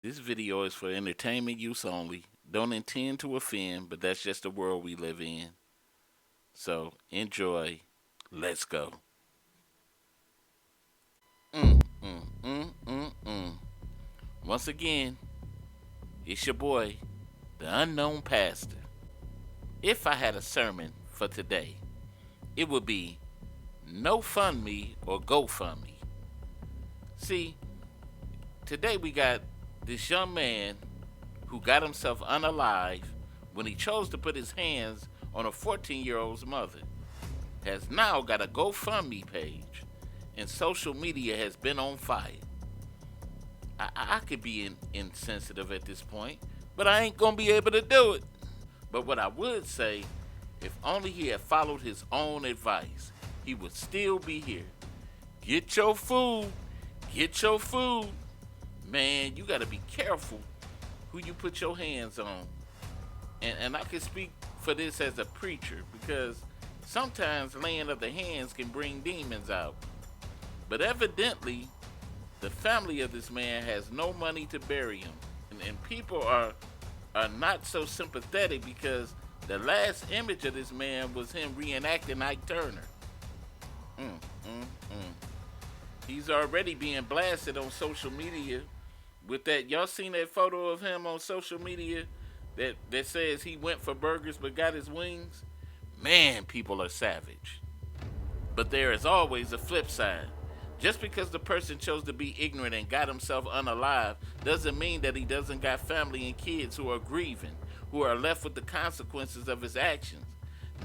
This video is for entertainment use only. Don't intend to offend, but that's just the world we live in. So enjoy. Let's go. Mm, mm, mm, mm, mm. Once again, it's your boy, the unknown pastor. If I had a sermon for today, it would be no fund me or GoFundMe. See, today we got this young man who got himself unalive when he chose to put his hands on a 14-year-old's mother, has now got a GoFundMe page, and social media has been on fire. I could be insensitive at this point, but I ain't gonna be able to do it. But what I would say, if only he had followed his own advice, he would still be here. Get your food. Get your food. Man, you gotta be careful who you put your hands on. And I can speak for this as a preacher because sometimes laying of the hands can bring demons out. But evidently, the family of this man has no money to bury him. And people are not so sympathetic because the last image of this man was him reenacting Ike Turner. Mm, mm, mm. He's already being blasted on social media with that. Y'all seen that photo of him on social media that says he went for burgers but got his wings? Man, people are savage. But there is always a flip side. Just because the person chose to be ignorant and got himself unalive doesn't mean that he doesn't got family and kids who are grieving, who are left with the consequences of his actions.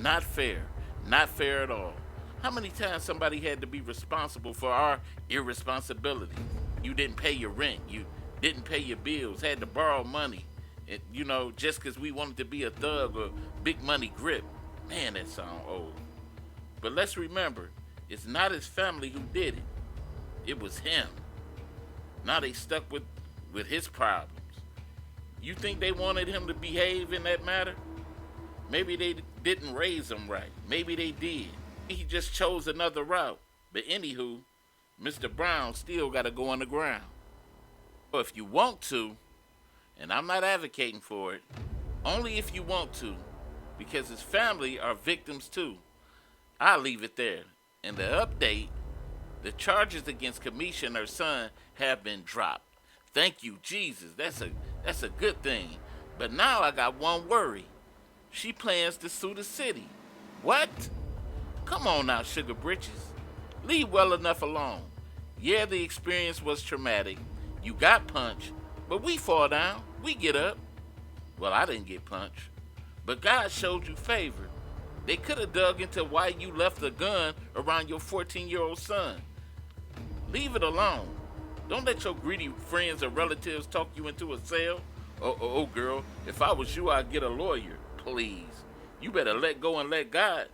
Not fair. Not fair at all. How many times somebody had to be responsible for our irresponsibility? You didn't pay your rent. You didn't pay your bills. Had to borrow money. Just because we wanted to be a thug or big money grip. Man, that sound old. But let's remember, it's not his family who did it. It was him. Now they stuck with his problems. You think they wanted him to behave in that matter? Maybe they didn't raise him right. Maybe they did. He just chose another route. But anywho, Mr. Brown still got to go on the ground. So if you want to, and I'm not advocating for it, only if you want to, because his family are victims too. I'll leave it there. And the update, the charges against Kamisha and her son have been dropped. Thank you, Jesus. That's a good thing. But now I got one worry. She plans to sue the city. What? Come on now, Sugar Britches. Leave well enough alone. Yeah, the experience was traumatic. You got punched, but we fall down. We get up. Well, I didn't get punched. But God showed you favor. They could have dug into why you left a gun around your 14-year-old son. Leave it alone. Don't let your greedy friends or relatives talk you into a cell. Oh, girl, if I was you, I'd get a lawyer. Please. You better let go and let God.